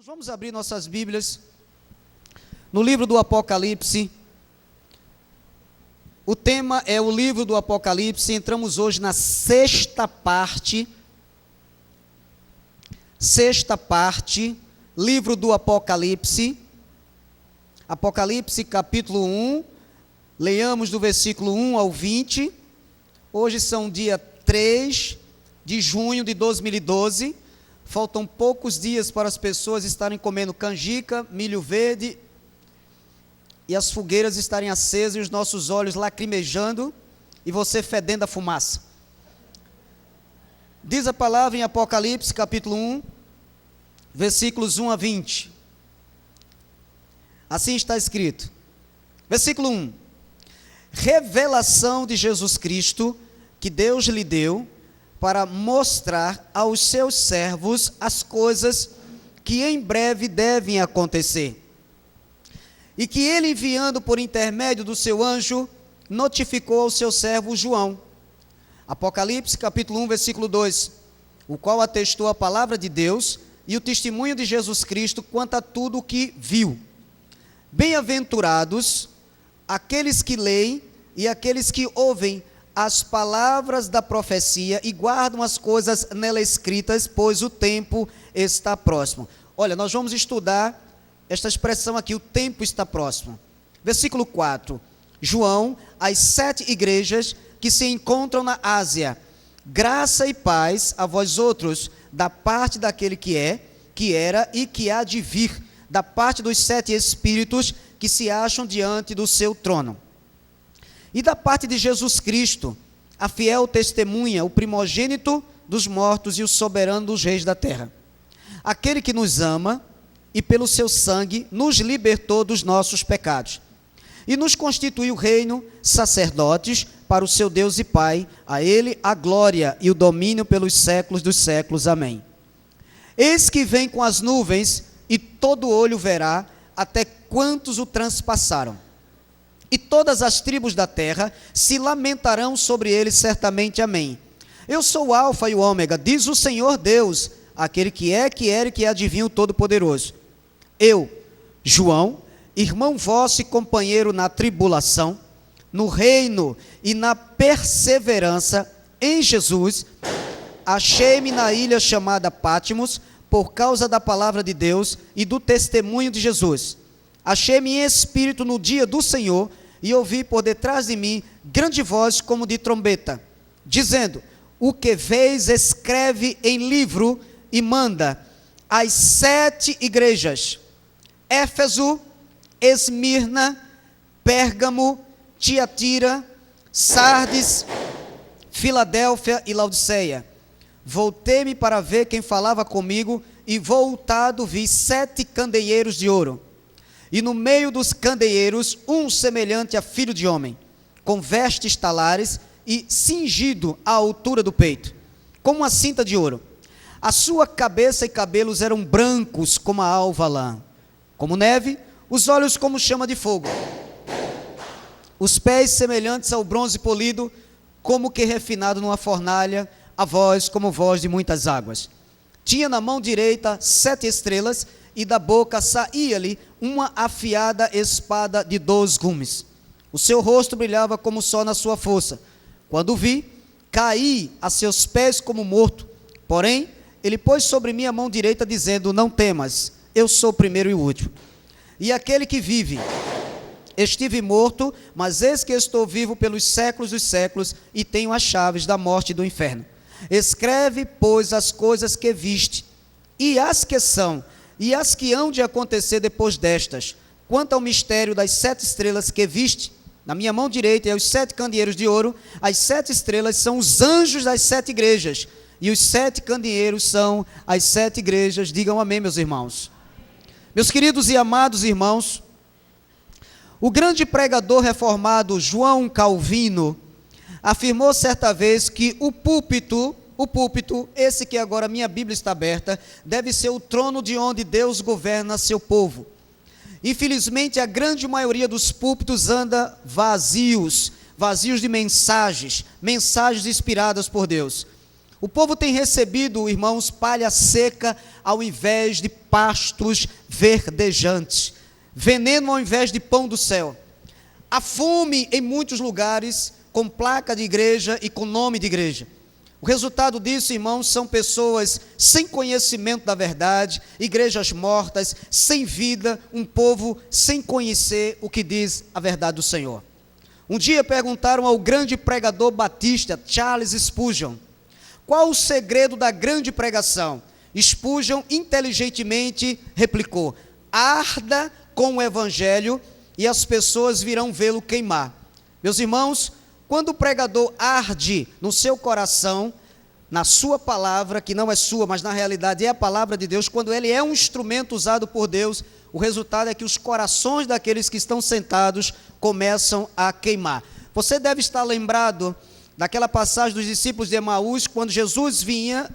Vamos abrir nossas Bíblias no livro do Apocalipse. O tema é o livro do Apocalipse. Entramos hoje na sexta parte, livro do Apocalipse. Apocalipse capítulo 1, leiamos do versículo 1 ao 20. Hoje são dia 3 de junho de 2012. Faltam poucos dias para as pessoas estarem comendo canjica, milho verde, e as fogueiras estarem acesas e os nossos olhos lacrimejando, e você fedendo a fumaça. Diz a palavra em Apocalipse capítulo 1, versículos 1 a 20. Assim está escrito. Versículo 1. Revelação de Jesus Cristo, que Deus lhe deu, para mostrar aos seus servos as coisas que em breve devem acontecer. E que ele, enviando por intermédio do seu anjo, notificou ao seu servo João. Apocalipse capítulo 1, versículo 2. O qual atestou a palavra de Deus e o testemunho de Jesus Cristo quanto a tudo o que viu. Bem-aventurados aqueles que leem e aqueles que ouvem as palavras da profecia e guardam as coisas nela escritas, pois o tempo está próximo. Olha, nós vamos estudar esta expressão aqui, o tempo está próximo. Versículo 4. João, às 7 igrejas que se encontram na Ásia, graça e paz a vós outros, da parte daquele que é, que era e que há de vir, da parte dos 7 espíritos que se acham diante do seu trono. E da parte de Jesus Cristo, a fiel testemunha, o primogênito dos mortos e o soberano dos reis da terra. Aquele que nos ama e pelo seu sangue nos libertou dos nossos pecados. E nos constituiu reino, sacerdotes para o seu Deus e Pai. A ele a glória e o domínio pelos séculos dos séculos. Amém. Eis que vem com as nuvens e todo olho verá, até quantos o transpassaram. E todas as tribos da terra se lamentarão sobre ele certamente. Amém. Eu sou o Alfa e o Ômega, diz o Senhor Deus, aquele que é, que era e que há de vir, o Todo-Poderoso. Eu, João, irmão vosso e companheiro na tribulação, no reino e na perseverança em Jesus, achei-me na ilha chamada Pátimos, por causa da palavra de Deus e do testemunho de Jesus. Achei-me em espírito no dia do Senhor, e ouvi por detrás de mim grande voz como de trombeta, dizendo: o que vês, escreve em livro e manda às 7 igrejas: Éfeso, Esmirna, Pérgamo, Tiatira, Sardes, Filadélfia e Laodiceia. Voltei-me para ver quem falava comigo, e voltado vi 7 candeeiros de ouro. E no meio dos candeeiros, um semelhante a filho de homem, com vestes talares e cingido à altura do peito, com uma cinta de ouro. A sua cabeça e cabelos eram brancos como a alva lã, como neve, os olhos como chama de fogo. Os pés semelhantes ao bronze polido, como que refinado numa fornalha, a voz como voz de muitas águas. Tinha na mão direita 7 estrelas, e da boca saía-lhe uma afiada espada de 2 gumes. O seu rosto brilhava como o sol na sua força. Quando o vi, caí a seus pés como morto. Porém, ele pôs sobre mim a mão direita, dizendo: não temas, eu sou o primeiro e o último. E aquele que vive, estive morto, mas eis que estou vivo pelos séculos dos séculos, e tenho as chaves da morte e do inferno. Escreve, pois, as coisas que viste, e as que são, e as que hão de acontecer depois destas. Quanto ao mistério das 7 estrelas que viste, na minha mão direita, e aos 7 candeeiros de ouro, as 7 estrelas são os anjos das 7 igrejas, e os 7 candeeiros são as 7 igrejas. Digam amém, meus irmãos. Meus queridos e amados irmãos, o grande pregador reformado João Calvino afirmou certa vez que o púlpito, esse que agora minha Bíblia está aberta, deve ser o trono de onde Deus governa seu povo. Infelizmente, a grande maioria dos púlpitos anda vazios de mensagens inspiradas por Deus. O povo tem recebido, irmãos, palha seca ao invés de pastos verdejantes, veneno ao invés de pão do céu. Há fome em muitos lugares, com placa de igreja e com nome de igreja. O resultado disso, irmãos, são pessoas sem conhecimento da verdade, igrejas mortas, sem vida, um povo sem conhecer o que diz a verdade do Senhor. Um dia perguntaram ao grande pregador batista, Charles Spurgeon, qual o segredo da grande pregação? Spurgeon inteligentemente replicou: arda com o evangelho e as pessoas virão vê-lo queimar. Meus irmãos, quando o pregador arde no seu coração, na sua palavra, que não é sua, mas na realidade é a palavra de Deus, quando ele é um instrumento usado por Deus, o resultado é que os corações daqueles que estão sentados começam a queimar. Você deve estar lembrado daquela passagem dos discípulos de Emaús, quando Jesus vinha,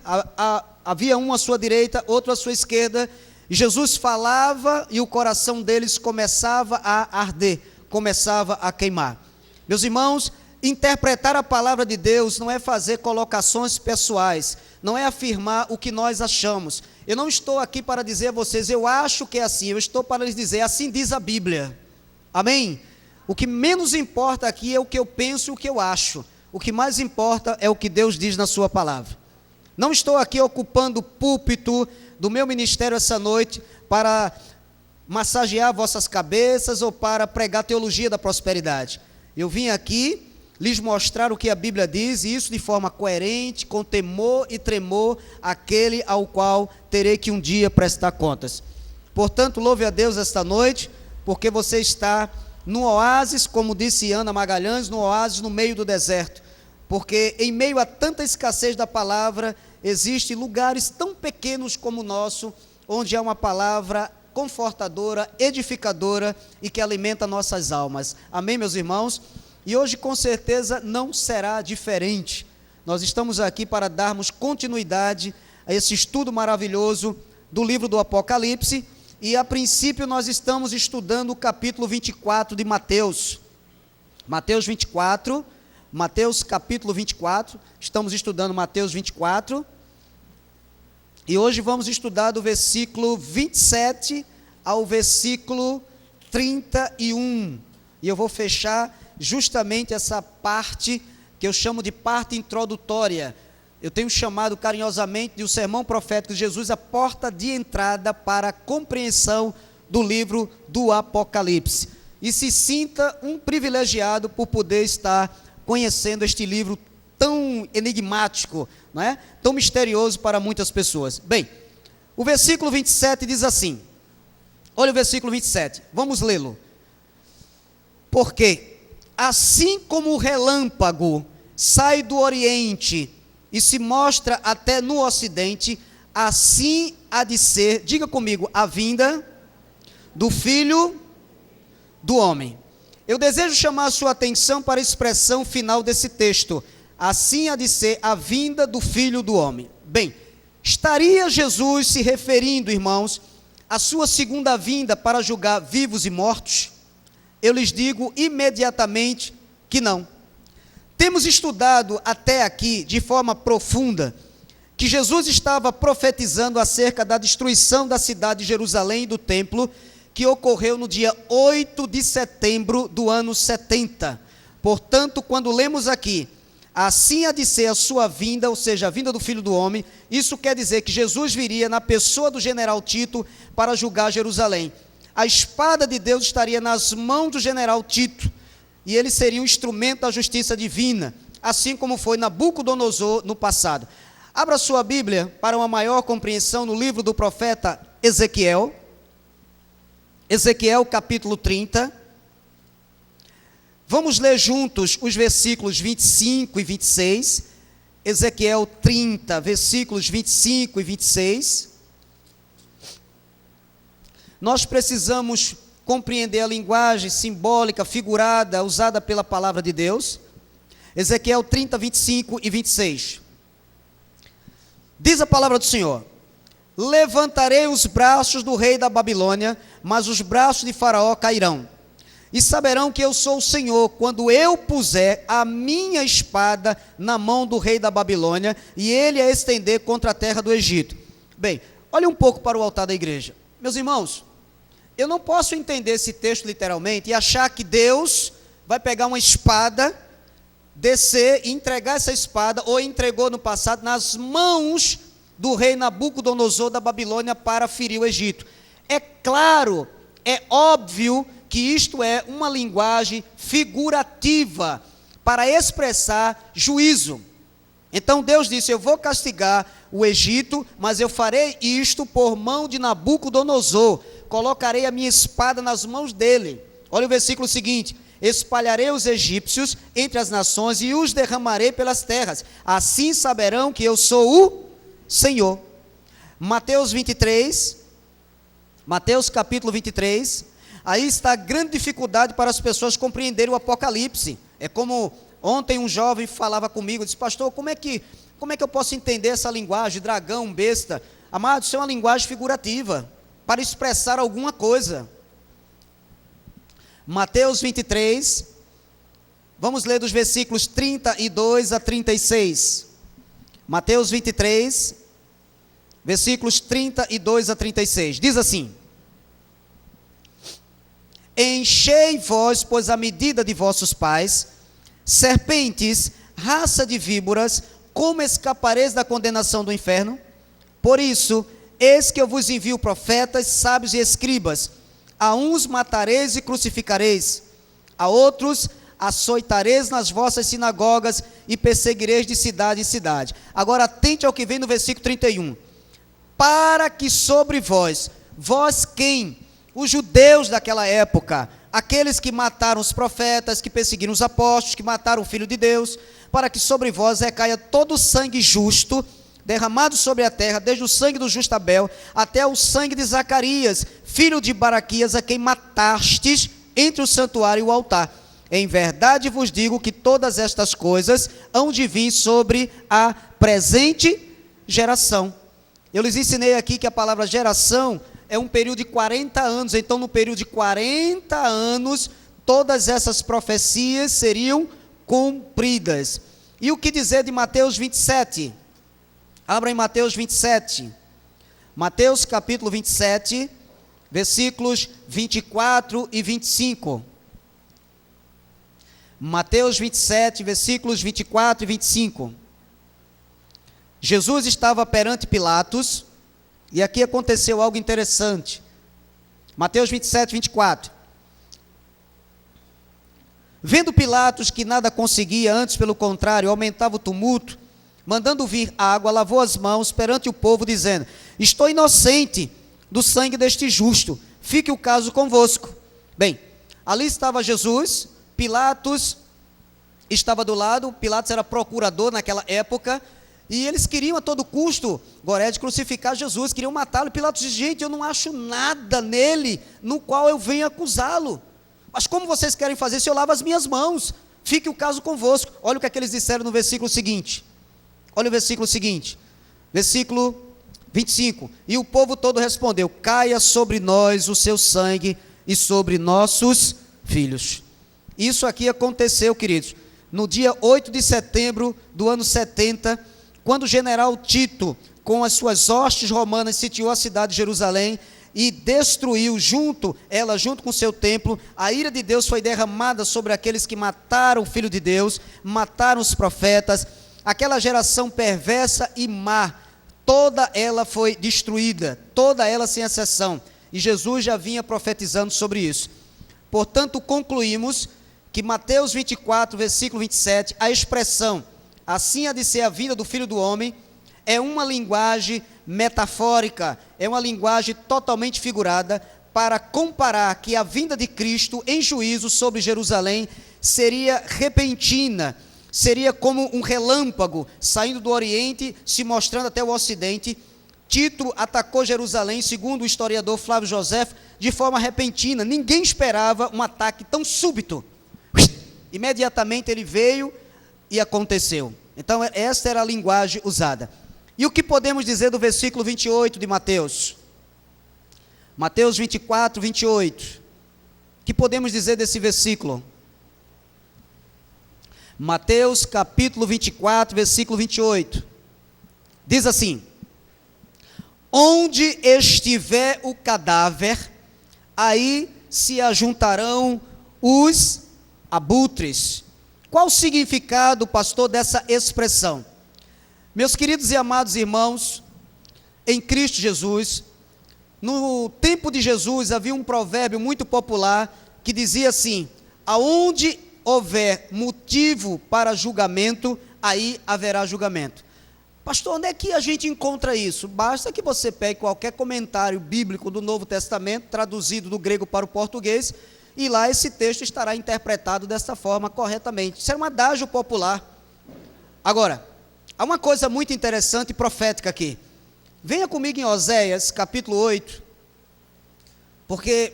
havia um à sua direita, outro à sua esquerda, e Jesus falava e o coração deles começava a arder, começava a queimar. Meus irmãos, interpretar a palavra de Deus não é fazer colocações pessoais, não é afirmar o que nós achamos. Eu não estou aqui para dizer a vocês, eu acho que é assim, eu estou para lhes dizer, assim diz a Bíblia. Amém? O que menos importa aqui é o que eu penso e o que eu acho. O que mais importa é o que Deus diz na sua palavra. Não estou aqui ocupando o púlpito do meu ministério essa noite para massagear vossas cabeças ou para pregar teologia da prosperidade. Eu vim aqui lhes mostrar o que a Bíblia diz, e isso de forma coerente, com temor e tremor, aquele ao qual terei que um dia prestar contas. Portanto, louve a Deus esta noite, porque você está no oásis, como disse Ana Magalhães, no oásis no meio do deserto, porque em meio a tanta escassez da palavra, existem lugares tão pequenos como o nosso, onde há uma palavra confortadora, edificadora e que alimenta nossas almas. Amém, meus irmãos? E hoje com certeza não será diferente. Nós estamos aqui para darmos continuidade a esse estudo maravilhoso do livro do Apocalipse, e a princípio nós estamos estudando o capítulo 24 de Mateus. Mateus capítulo 24, estamos estudando Mateus 24, e hoje vamos estudar do versículo 27 ao versículo 31, e eu vou fechar justamente essa parte que eu chamo de parte introdutória. Eu tenho chamado carinhosamente de o sermão profético de Jesus a porta de entrada para a compreensão do livro do Apocalipse. E se sinta um privilegiado por poder estar conhecendo este livro tão enigmático, não é? Tão misterioso para muitas pessoas. Bem, o versículo 27 diz assim, olha o versículo 27, vamos lê-lo. Porque assim como o relâmpago sai do Oriente e se mostra até no Ocidente, assim há de ser, diga comigo, a vinda do Filho do Homem. Eu desejo chamar a sua atenção para a expressão final desse texto, assim há de ser a vinda do Filho do Homem. Bem, estaria Jesus se referindo, irmãos, à sua segunda vinda para julgar vivos e mortos? Eu lhes digo imediatamente que não. Temos estudado até aqui, de forma profunda, que Jesus estava profetizando acerca da destruição da cidade de Jerusalém e do templo, que ocorreu no dia 8 de setembro do ano 70. Portanto, quando lemos aqui, assim há de ser a sua vinda, ou seja, a vinda do Filho do Homem, isso quer dizer que Jesus viria na pessoa do general Tito para julgar Jerusalém. A espada de Deus estaria nas mãos do general Tito, e ele seria um instrumento da justiça divina, assim como foi Nabucodonosor no passado. Abra sua Bíblia para uma maior compreensão no livro do profeta Ezequiel, Ezequiel capítulo 30, vamos ler juntos os versículos 25 e 26, Ezequiel 30, versículos 25 e 26, nós precisamos compreender a linguagem simbólica, figurada, usada pela palavra de Deus. Ezequiel 30, 25 e 26. Diz a palavra do Senhor: levantarei os braços do rei da Babilônia, mas os braços de Faraó cairão, e saberão que eu sou o Senhor, quando eu puser a minha espada na mão do rei da Babilônia, e ele a estender contra a terra do Egito. Bem, olhe um pouco para o altar da igreja. Meus irmãos, eu não posso entender esse texto literalmente e achar que Deus vai pegar uma espada, descer e entregar essa espada, ou entregou no passado, nas mãos do rei Nabucodonosor da Babilônia para ferir o Egito. É claro, é óbvio que isto é uma linguagem figurativa para expressar juízo. Então Deus disse: eu vou castigar o Egito, mas eu farei isto por mão de Nabucodonosor, colocarei a minha espada nas mãos dele. Olha o versículo seguinte: espalharei os egípcios entre as nações e os derramarei pelas terras, assim saberão que eu sou o Senhor. Mateus 23, Mateus capítulo 23, aí está a grande dificuldade para as pessoas compreenderem o Apocalipse. É como ontem um jovem falava comigo, disse: pastor, como é que eu posso entender essa linguagem, dragão, besta? Amado, isso é uma linguagem figurativa, para expressar alguma coisa. Mateus 23, vamos ler dos versículos 32 a 36. Mateus 23, versículos 32 a 36, diz assim: enchei vós, pois, a medida de vossos pais, serpentes, raça de víboras, como escapareis da condenação do inferno? Por isso, eis que eu vos envio profetas, sábios e escribas. A uns matareis e crucificareis, a outros açoitareis nas vossas sinagogas e perseguireis de cidade em cidade. Agora atente ao que vem no versículo 31. Para que sobre vós quem? Os judeus daquela época, aqueles que mataram os profetas, que perseguiram os apóstolos, que mataram o Filho de Deus, para que sobre vós recaia todo o sangue justo, derramado sobre a terra, desde o sangue do justo Abel, até o sangue de Zacarias, filho de Baraquias, a quem matastes entre o santuário e o altar. Em verdade vos digo que todas estas coisas hão de vir sobre a presente geração. Eu lhes ensinei aqui que a palavra geração é um período de 40 anos, então no período de 40 anos, todas essas profecias seriam cumpridas. E o que dizer de Mateus 27? Abra em Mateus 27, Mateus capítulo 27, versículos 24 e 25. Mateus 27, versículos 24 e 25. Jesus estava perante Pilatos, e aqui aconteceu algo interessante. Mateus 27, 24. Vendo Pilatos que nada conseguia, antes pelo contrário, aumentava o tumulto, mandando vir água, lavou as mãos perante o povo, dizendo: estou inocente do sangue deste justo, fique o caso convosco. Bem, ali estava Jesus, Pilatos estava do lado, Pilatos era procurador naquela época, e eles queriam a todo custo, Goré, de crucificar Jesus, queriam matá-lo. Pilatos disse: gente, eu não acho nada nele, no qual eu venho acusá-lo, mas como vocês querem fazer se eu lavo as minhas mãos? Fique o caso convosco. Olha o que é que eles disseram no versículo seguinte. Olha o versículo seguinte, versículo 25, e o povo todo respondeu: caia sobre nós o seu sangue e sobre nossos filhos. Isso aqui aconteceu, queridos, no dia 8 de setembro do ano 70, quando o general Tito, com as suas hostes romanas, sitiou a cidade de Jerusalém e destruiu junto com o seu templo. A ira de Deus foi derramada sobre aqueles que mataram o Filho de Deus, mataram os profetas. Aquela geração perversa e má, toda ela foi destruída, toda ela sem exceção, e Jesus já vinha profetizando sobre isso. Portanto, concluímos que Mateus 24, versículo 27, a expressão, assim há de ser a vinda do Filho do Homem, é uma linguagem metafórica, é uma linguagem totalmente figurada, para comparar que a vinda de Cristo em juízo sobre Jerusalém seria repentina, seria como um relâmpago, saindo do Oriente, se mostrando até o Ocidente. Tito atacou Jerusalém, segundo o historiador Flávio Joséfo, de forma repentina. Ninguém esperava um ataque tão súbito. Imediatamente ele veio e aconteceu. Então esta era a linguagem usada. E o que podemos dizer do versículo 28 de Mateus? Mateus 24, 28. que podemos dizer desse versículo? Mateus capítulo 24, versículo 28. Diz assim: onde estiver o cadáver, aí se ajuntarão os abutres. Qual o significado, pastor, dessa expressão? Meus queridos e amados irmãos, em Cristo Jesus, no tempo de Jesus havia um provérbio muito popular que dizia assim: aonde houver motivo para julgamento, aí haverá julgamento. Pastor, onde é que a gente encontra isso? Basta que você pegue qualquer comentário bíblico do Novo Testamento, traduzido do grego para o português, e lá esse texto estará interpretado dessa forma corretamente. Isso é um adágio popular. Agora, há uma coisa muito interessante e profética aqui. Venha comigo em Oséias, capítulo 8, porque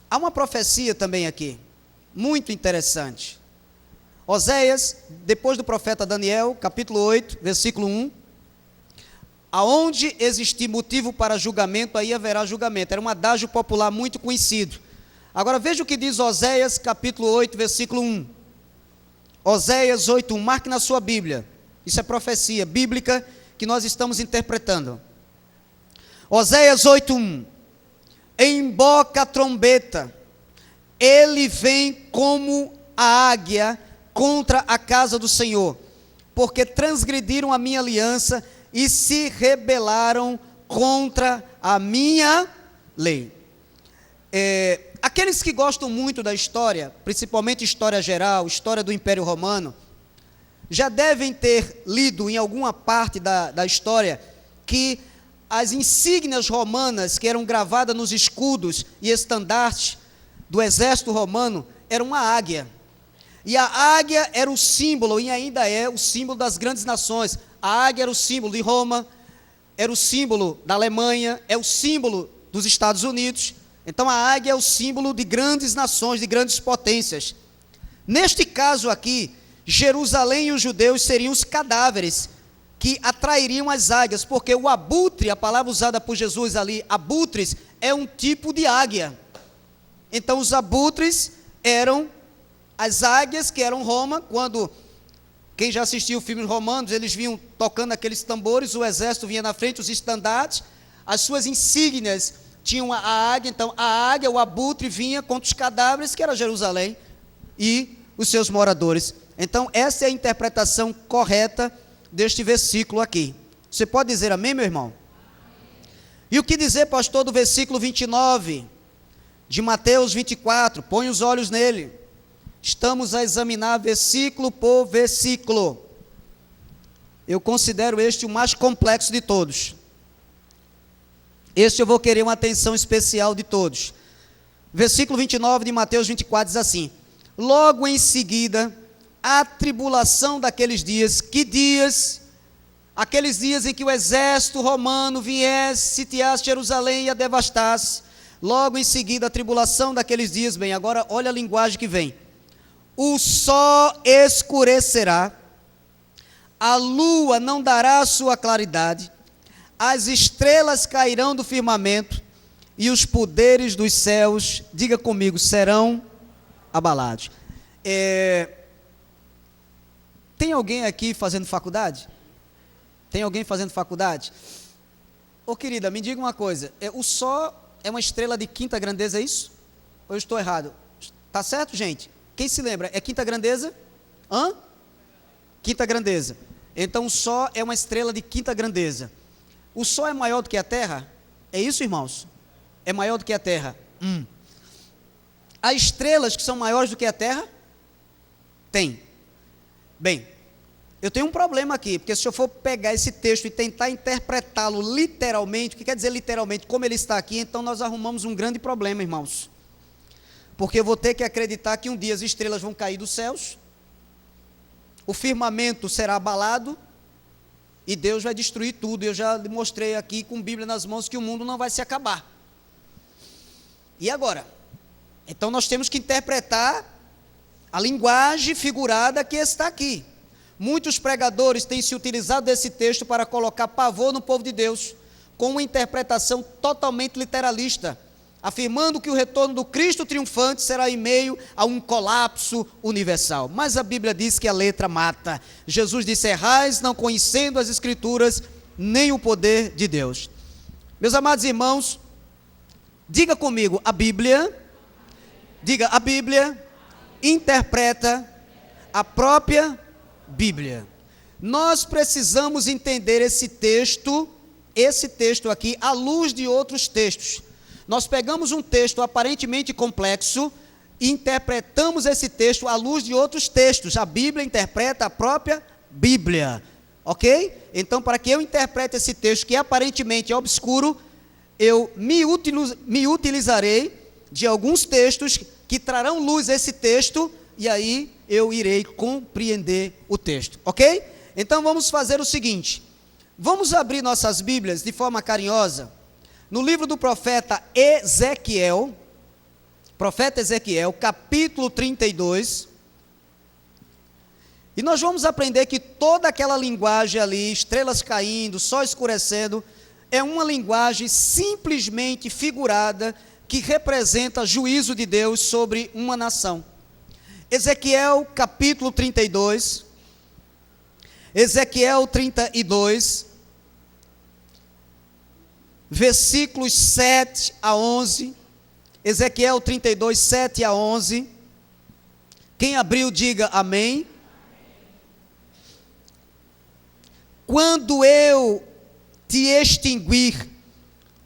há uma profecia também aqui, muito interessante. Oséias, depois do profeta Daniel, capítulo 8, versículo 1, aonde existir motivo para julgamento, aí haverá julgamento. Era um adágio popular muito conhecido. Agora veja o que diz Oséias, capítulo 8, versículo 1. Oséias 8, 1, marque na sua Bíblia. Isso é profecia bíblica que nós estamos interpretando. Oséias 8, 1. Emboca a trombeta, ele vem como a águia contra a casa do Senhor, porque transgrediram a minha aliança e se rebelaram contra a minha lei. Aqueles que gostam muito da história, principalmente história geral, história do Império Romano, já devem ter lido em alguma parte da história que as insígnias romanas que eram gravadas nos escudos e estandartes do exército romano eram uma águia. E a águia era o símbolo, e ainda é o símbolo das grandes nações. A águia era o símbolo de Roma, era o símbolo da Alemanha, é o símbolo dos Estados Unidos. Então a águia é o símbolo de grandes nações, de grandes potências. Neste caso aqui, Jerusalém e os judeus seriam os cadáveres que atrairiam as águias, porque o abutre, a palavra usada por Jesus ali, abutres, é um tipo de águia. Então os abutres eram as águias que eram Roma. Quando quem já assistiu filmes romanos, eles vinham tocando aqueles tambores, o exército vinha na frente, os estandartes, as suas insígnias tinham a águia. Então a águia, o abutre, vinha contra os cadáveres, que era Jerusalém e os seus moradores. Então essa é a interpretação correta deste versículo aqui. Você pode dizer amém, meu irmão? E o que dizer, pastor, do versículo 29 de Mateus 24? Põe os olhos nele. Estamos a examinar versículo por versículo. Eu considero este o mais complexo de todos. Este eu vou querer uma atenção especial de todos. Versículo 29 de Mateus 24 diz assim: logo em seguida, a tribulação daqueles dias. Que dias? Aqueles dias em que o exército romano viesse, sitiasse Jerusalém e a devastasse. Logo em seguida, a tribulação daqueles dias. Bem, agora olha a linguagem que vem. O sol escurecerá, a lua não dará sua claridade, as estrelas cairão do firmamento e os poderes dos céus, diga comigo, serão abalados. Tem alguém aqui fazendo faculdade? Tem alguém fazendo faculdade? Ô querida, me diga uma coisa, o sol é uma estrela de quinta grandeza, é isso? Ou eu estou errado? Tá certo, gente? Quem se lembra? É quinta grandeza? Quinta grandeza. Então o Sol é uma estrela de quinta grandeza. O Sol é maior do que a Terra? É isso, irmãos? É maior do que a Terra. Há estrelas que são maiores do que a Terra? Tem. Bem, eu tenho um problema aqui, porque se eu for pegar esse texto e tentar interpretá-lo literalmente, o que quer dizer literalmente, como ele está aqui, então nós arrumamos um grande problema, irmãos. Porque eu vou ter que acreditar que um dia as estrelas vão cair dos céus, o firmamento será abalado, e Deus vai destruir tudo. Eu já mostrei aqui com Bíblia nas mãos que o mundo não vai se acabar. E agora? Então nós temos que interpretar a linguagem figurada que está aqui. Muitos pregadores têm se utilizado desse texto para colocar pavor no povo de Deus, com uma interpretação totalmente literalista. afirmando que o retorno do Cristo triunfante será em meio a um colapso universal. Mas a Bíblia diz que a letra mata. Jesus disse: errais não conhecendo as Escrituras, nem o poder de Deus. Meus amados irmãos, diga comigo, a Bíblia interpreta a própria Bíblia. Nós precisamos entender esse texto aqui, à luz de outros textos. Nós pegamos um texto aparentemente complexo e interpretamos esse texto à luz de outros textos. A Bíblia interpreta a própria Bíblia, ok? Então, para que eu interprete esse texto que aparentemente é obscuro, eu me utilizarei de alguns textos que trarão luz a esse texto, e aí eu irei compreender o texto, ok? Então vamos fazer o seguinte, vamos abrir nossas Bíblias de forma carinhosa, no livro do profeta Ezequiel, capítulo 32, e nós vamos aprender que toda aquela linguagem ali, estrelas caindo, sol escurecendo, é uma linguagem simplesmente figurada, que representa juízo de Deus sobre uma nação. Ezequiel capítulo 32, Ezequiel 32, versículos 7 a 11, Ezequiel 32, 7 a 11, quem abriu diga amém. Quando eu te extinguir,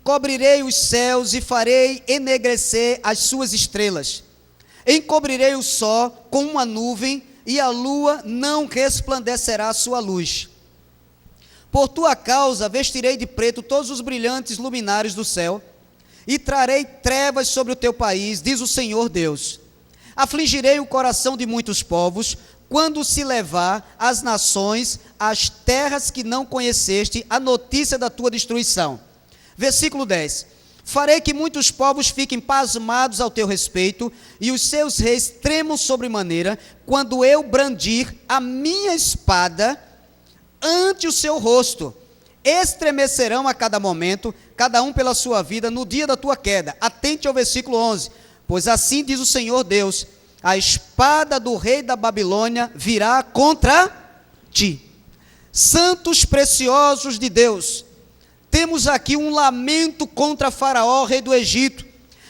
cobrirei os céus e farei enegrecer as suas estrelas, encobrirei o sol com uma nuvem e a lua não resplandecerá a sua luz. Por tua causa vestirei de preto todos os brilhantes luminares do céu, e trarei trevas sobre o teu país, diz o Senhor Deus. Afligirei o coração de muitos povos, quando se levar as nações, as terras que não conheceste, a notícia da tua destruição. Versículo 10. Farei que muitos povos fiquem pasmados ao teu respeito, e os seus reis tremam sobremaneira, quando eu brandir a minha espada ante o seu rosto. Estremecerão a cada momento, cada um pela sua vida, no dia da tua queda. Atente ao versículo 11. Pois assim diz o Senhor Deus: a espada do rei da Babilônia virá contra ti. Santos preciosos de Deus, temos aqui um lamento contra Faraó, rei do Egito.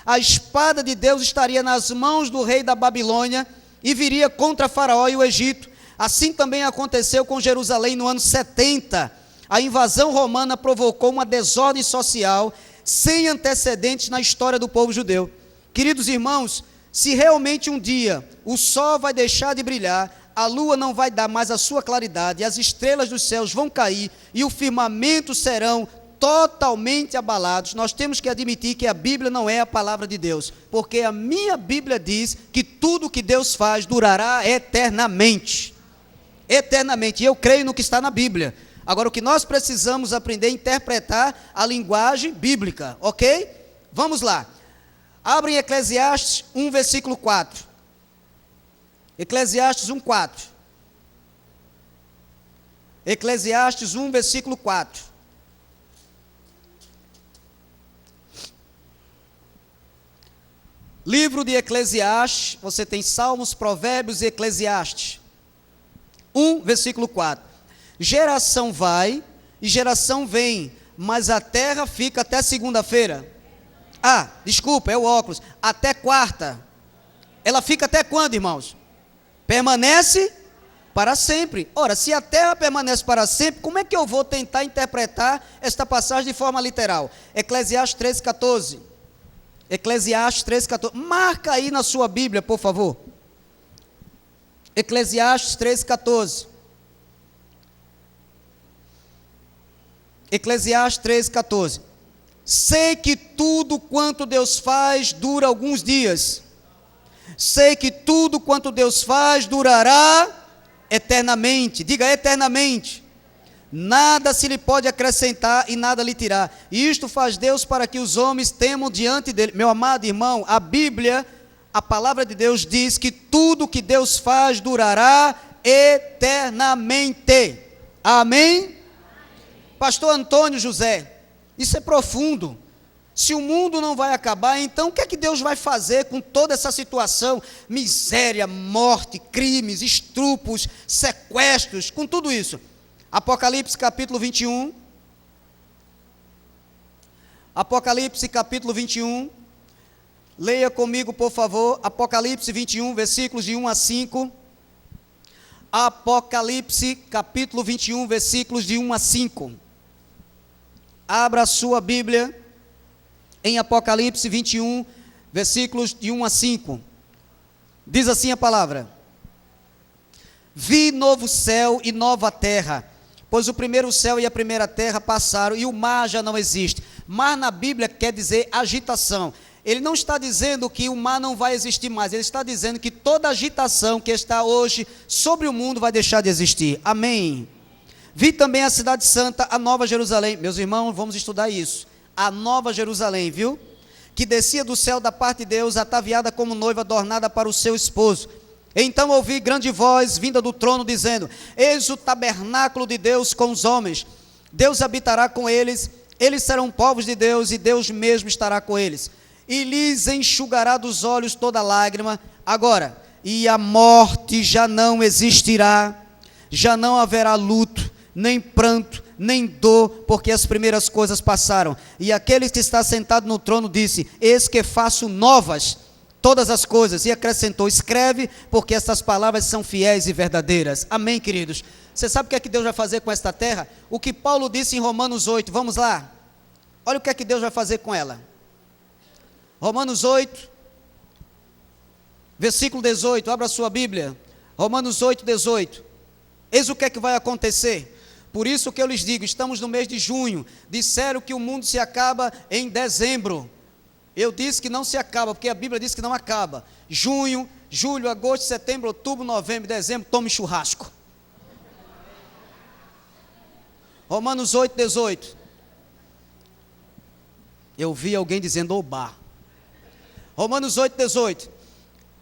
A espada de Deus estaria nas mãos do rei da Babilônia e viria contra Faraó e o Egito. Assim também aconteceu com Jerusalém no ano 70. A invasão romana provocou uma desordem social sem antecedentes na história do povo judeu. Queridos irmãos, se realmente um dia o sol vai deixar de brilhar, a lua não vai dar mais a sua claridade, as estrelas dos céus vão cair e o firmamento serão totalmente abalados, nós temos que admitir que a Bíblia não é a palavra de Deus, porque a minha Bíblia diz que tudo que Deus faz durará eternamente, e eu creio no que está na Bíblia. Agora, o que nós precisamos aprender é interpretar a linguagem bíblica, ok? Vamos lá, abrem Eclesiastes 1, versículo 4, Eclesiastes 1, 4, Eclesiastes 1, versículo 4, livro de Eclesiastes, você tem Salmos, Provérbios e Eclesiastes. 1, versículo 4. Geração vai e geração vem, mas a terra fica até segunda-feira. Ah, desculpa, é o óculos. Até quarta. Ela fica até quando, irmãos? Permanece para sempre. Ora, se a terra permanece para sempre, como é que eu vou tentar interpretar esta passagem de forma literal? Eclesiastes 13, 14. Eclesiastes 3,14, marca aí na sua Bíblia, por favor. Eclesiastes 3,14. Eclesiastes 3,14. Sei que tudo quanto Deus faz dura alguns dias. Sei que tudo quanto Deus faz durará eternamente. Diga eternamente. Nada se lhe pode acrescentar e nada lhe tirar. E isto faz Deus para que os homens temam diante dele. Meu amado irmão, a Bíblia, a palavra de Deus diz que tudo que Deus faz durará eternamente. Amém? Pastor Antônio José, isso é profundo. Se o mundo não vai acabar, então o que é que Deus vai fazer com toda essa situação? Miséria, morte, crimes, estupros, sequestros, com tudo isso. Apocalipse capítulo 21. Apocalipse capítulo 21. Leia comigo, por favor. Apocalipse 21, versículos de 1 a 5. Apocalipse capítulo 21, versículos de 1 a 5. Abra a sua Bíblia em Apocalipse 21, versículos de 1 a 5. Diz assim a palavra: Vi novo céu e nova terra, pois o primeiro céu e a primeira terra passaram e o mar já não existe. Mar na Bíblia quer dizer agitação. Ele não está dizendo que o mar não vai existir mais, ele está dizendo que toda agitação que está hoje sobre o mundo vai deixar de existir. Amém. Vi também a cidade santa, a nova Jerusalém. Meus irmãos, vamos estudar isso. A nova Jerusalém, viu? Que descia do céu da parte de Deus, ataviada como noiva adornada para o seu esposo. Então ouvi grande voz vinda do trono dizendo: Eis o tabernáculo de Deus com os homens. Deus habitará com eles, eles serão povos de Deus e Deus mesmo estará com eles. E lhes enxugará dos olhos toda lágrima. Agora, e a morte já não existirá, já não haverá luto, nem pranto, nem dor, porque as primeiras coisas passaram. E aquele que está sentado no trono disse: Eis que faço novas todas as coisas. E acrescentou: Escreve, porque estas palavras são fiéis e verdadeiras. Amém, queridos? Você sabe o que é que Deus vai fazer com esta terra? O que Paulo disse em Romanos 8, vamos lá. Olha o que é que Deus vai fazer com ela. Romanos 8, versículo 18, abra a sua Bíblia. Romanos 8, 18. Eis o que é que vai acontecer. Por isso que eu lhes digo, estamos no mês de junho, disseram que o mundo se acaba em dezembro. Eu disse que não se acaba, porque a Bíblia diz que não acaba. Junho, julho, agosto, setembro, outubro, novembro, dezembro, tome churrasco. Romanos 8, 18. Eu vi alguém dizendo oba. Romanos 8, 18.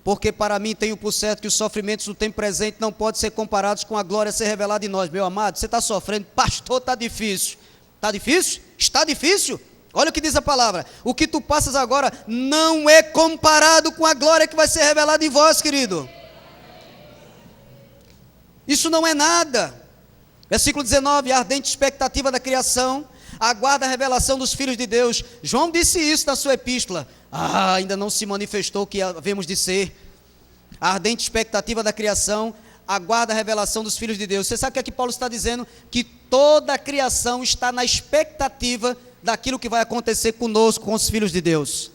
Porque para mim tenho por certo que os sofrimentos do tempo presente não podem ser comparados com a glória a ser revelada em nós. Meu amado, você está sofrendo, pastor, está difícil. Está difícil? Está difícil? Olha o que diz a palavra: o que tu passas agora não é comparado com a glória que vai ser revelada em vós, querido. Isso não é nada. Versículo 19, a ardente expectativa da criação aguarda a revelação dos filhos de Deus. João disse isso na sua epístola. Ainda não se manifestou o que havemos de ser. A ardente expectativa da criação aguarda a revelação dos filhos de Deus. Você sabe o que é que Paulo está dizendo? Que toda a criação está na expectativa daquilo que vai acontecer conosco, com os filhos de Deus.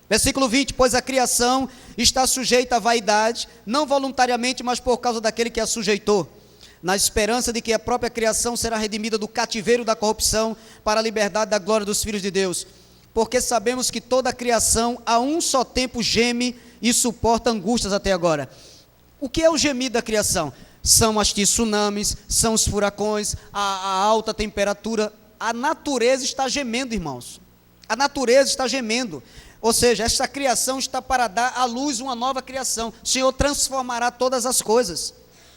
Versículo 20, pois a criação está sujeita à vaidade, não voluntariamente, mas por causa daquele que a sujeitou, na esperança de que a própria criação será redimida do cativeiro da corrupção para a liberdade da glória dos filhos de Deus. Porque sabemos que toda a criação a um só tempo geme e suporta angústias até agora. O que é o gemido da criação? São as tsunamis, são os furacões, a alta temperatura. A natureza está gemendo, irmãos. A natureza está gemendo. Ou seja, esta criação está para dar à luz uma nova criação. O Senhor transformará todas as coisas.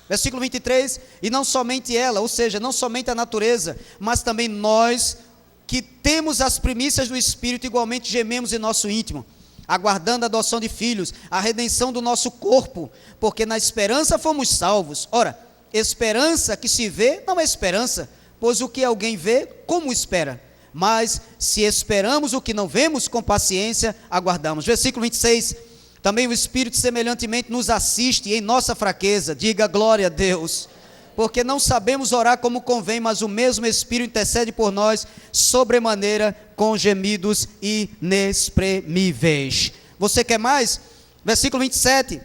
Versículo 23, e não somente ela, ou seja, não somente a natureza, mas também nós, que temos as primícias do Espírito, igualmente gememos em nosso íntimo, aguardando a adoção de filhos, a redenção do nosso corpo, porque na esperança fomos salvos. Ora, esperança que se vê não é esperança, pois o que alguém vê, como espera? Mas se esperamos o que não vemos, com paciência aguardamos. Versículo 26, também o Espírito semelhantemente nos assiste em nossa fraqueza. Diga glória a Deus. Porque não sabemos orar como convém, mas o mesmo Espírito intercede por nós sobremaneira com gemidos inexprimíveis. Você quer mais? Versículo 27.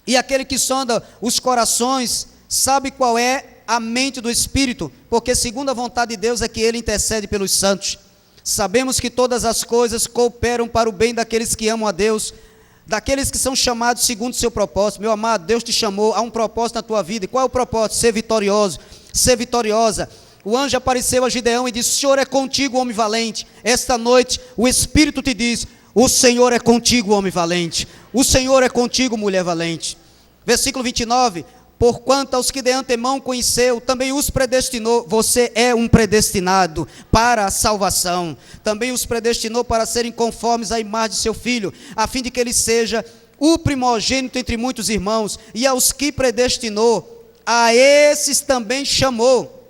E aquele que sonda os corações sabe qual é a mente do Espírito, porque segundo a vontade de Deus é que ele intercede pelos santos. Sabemos que todas as coisas cooperam para o bem daqueles que amam a Deus, daqueles que são chamados segundo o seu propósito. Meu amado, Deus te chamou a um propósito na tua vida. E qual é o propósito? Ser vitorioso, ser vitoriosa. O anjo apareceu a Gideão e disse: o Senhor é contigo, homem valente. Esta noite o Espírito te diz: o Senhor é contigo, homem valente. O Senhor é contigo, mulher valente. Versículo 29, porquanto aos que de antemão conheceu, também os predestinou. Você é um predestinado para a salvação. Também os predestinou para serem conformes à imagem de seu Filho, a fim de que ele seja o primogênito entre muitos irmãos. E aos que predestinou, a esses também chamou.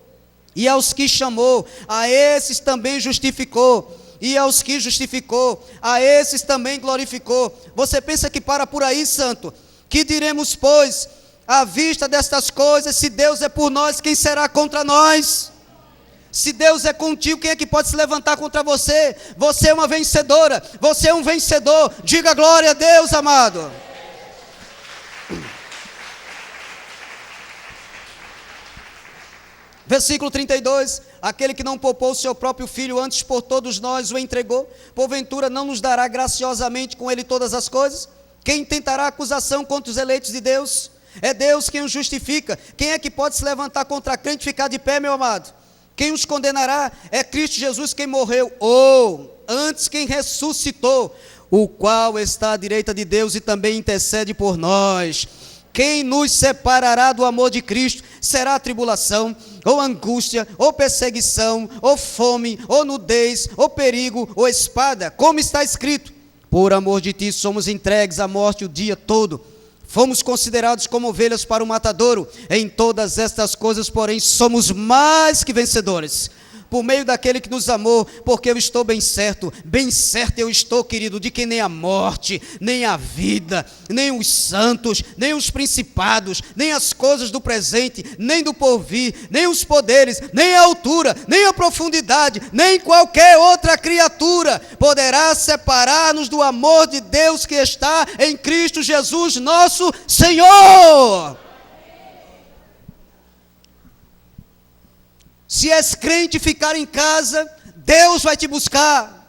E aos que chamou, a esses também justificou. E aos que justificou, a esses também glorificou. Você pensa que para por aí, santo? Que diremos, pois, à vista destas coisas? Se Deus é por nós, quem será contra nós? Se Deus é contigo, quem é que pode se levantar contra você? Você é uma vencedora, você é um vencedor. Diga glória a Deus, amado. Versículo 32, aquele que não poupou o seu próprio filho, antes por todos nós o entregou, porventura não nos dará graciosamente com ele todas as coisas? Quem tentará acusação contra os eleitos de Deus? É Deus quem os justifica. Quem é que pode se levantar contra a crente e ficar de pé, meu amado? Quem os condenará? É Cristo Jesus quem morreu, ou antes quem ressuscitou, o qual está à direita de Deus e também intercede por nós. Quem nos separará do amor de Cristo? Será tribulação, ou angústia, ou perseguição, ou fome, ou nudez, ou perigo, ou espada? Como está escrito: por amor de ti somos entregues à morte o dia todo. Fomos considerados como ovelhas para o matadouro. Em todas estas coisas, porém, somos mais que vencedores, por meio daquele que nos amou, porque eu estou bem certo eu estou, querido, de que nem a morte, nem a vida, nem os santos, nem os principados, nem as coisas do presente, nem do porvir, nem os poderes, nem a altura, nem a profundidade, nem qualquer outra criatura poderá separar-nos do amor de Deus que está em Cristo Jesus, nosso Senhor. Se és crente, ficar em casa, Deus vai te buscar.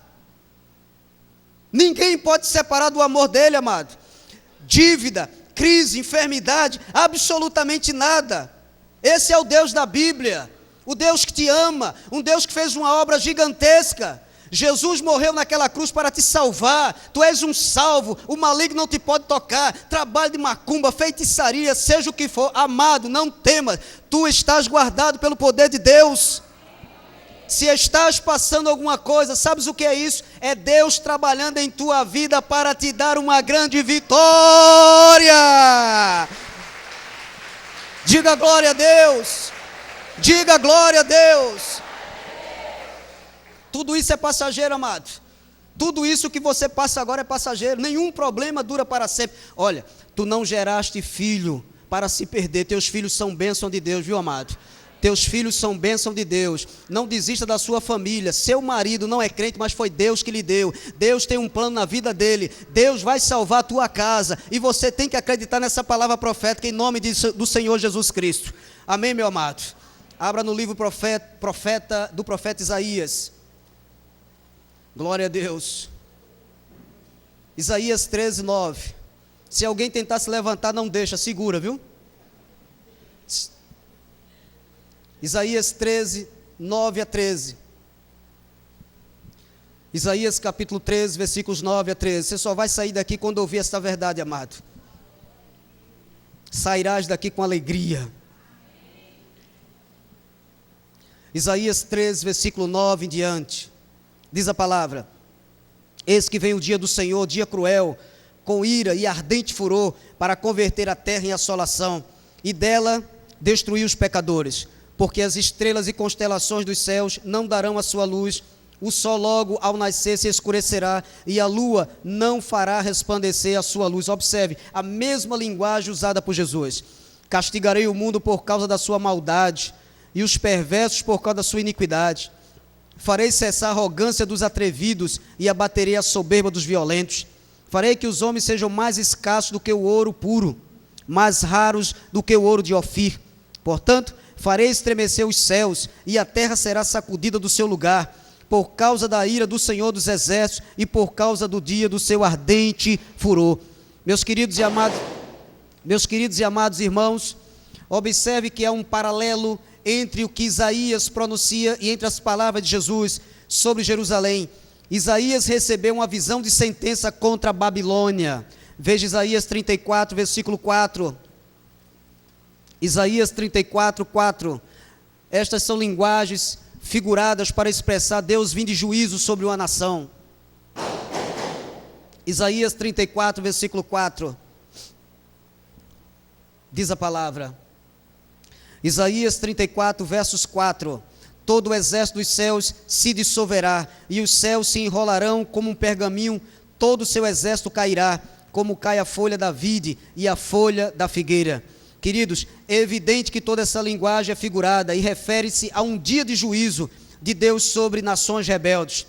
Ninguém pode se separar do amor dele, amado. Dívida, crise, enfermidade, absolutamente nada. Esse é o Deus da Bíblia, o Deus que te ama, um Deus que fez uma obra gigantesca. Jesus morreu naquela cruz para te salvar. Tu és um salvo, o maligno não te pode tocar. Trabalho de macumba, feitiçaria, seja o que for, amado, não temas. Tu estás guardado pelo poder de Deus. Se estás passando alguma coisa, sabes o que é isso? É Deus trabalhando em tua vida para te dar uma grande vitória. Diga glória a Deus. Diga glória a Deus. Tudo isso é passageiro, amado. Tudo isso que você passa agora é passageiro. Nenhum problema dura para sempre. Olha, tu não geraste filho para se perder. Teus filhos são bênção de Deus, viu, amado? Teus filhos são bênção de Deus. Não desista da sua família. Seu marido não é crente, mas foi Deus que lhe deu. Deus tem um plano na vida dele. Deus vai salvar a tua casa. E você tem que acreditar nessa palavra profética em nome do Senhor Jesus Cristo. Amém, meu amado? Abra no livro do profeta Isaías. Glória a Deus. Isaías 13, 9. Se alguém tentar se levantar, não deixa, segura, viu? Isaías 13, 9 a 13. Isaías capítulo 13, versículos 9 a 13. Você só vai sair daqui quando ouvir esta verdade, amado. Sairás daqui com alegria. Isaías 13, versículo 9 em diante. Diz a palavra: eis que vem o dia do Senhor, dia cruel, com ira e ardente furor, para converter a terra em assolação, e dela destruir os pecadores, porque as estrelas e constelações dos céus não darão a sua luz, o sol logo ao nascer se escurecerá, e a lua não fará resplandecer a sua luz. Observe, a mesma linguagem usada por Jesus. Castigarei o mundo por causa da sua maldade, e os perversos por causa da sua iniquidade. Farei cessar a arrogância dos atrevidos e abaterei a soberba dos violentos. Farei que os homens sejam mais escassos do que o ouro puro, mais raros do que o ouro de Ofir. Portanto, farei estremecer os céus e a terra será sacudida do seu lugar, por causa da ira do Senhor dos Exércitos e por causa do dia do seu ardente furor. Meus queridos e amados irmãos, observe que há um paralelo entre o que Isaías pronuncia e entre as palavras de Jesus sobre Jerusalém. Isaías recebeu uma visão de sentença contra a Babilônia. Veja Isaías 34, versículo 4. Isaías 34, 4. Estas são linguagens figuradas para expressar Deus vindo de juízo sobre uma nação. Isaías 34, versículo 4. Diz a palavra. Isaías 34, versos 4. Todo o exército dos céus se dissolverá, e os céus se enrolarão como um pergaminho, todo o seu exército cairá, como cai a folha da vide e a folha da figueira. Queridos, é evidente que toda essa linguagem é figurada e refere-se a um dia de juízo de Deus sobre nações rebeldes,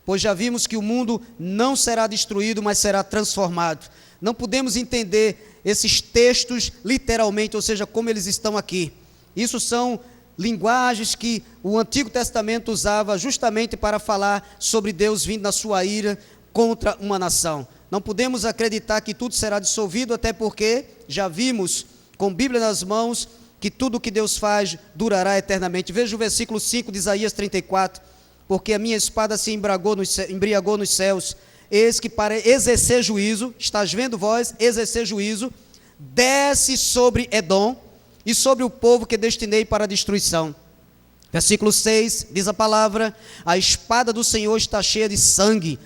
pois já vimos que o mundo não será destruído, mas será transformado. Não podemos entender esses textos literalmente, ou seja, como eles estão aqui. Isso são linguagens que o Antigo Testamento usava justamente para falar sobre Deus vindo na sua ira contra uma nação. Não podemos acreditar que tudo será dissolvido, até porque já vimos, com Bíblia nas mãos, que tudo o que Deus faz durará eternamente. Veja o versículo 5 de Isaías 34. Porque a minha espada se embriagou nos céus, eis que para exercer juízo, estás vendo vós, exercer juízo, desce sobre Edom e sobre o povo que destinei para a destruição. Versículo 6, diz a palavra: a espada do Senhor está cheia de sangue,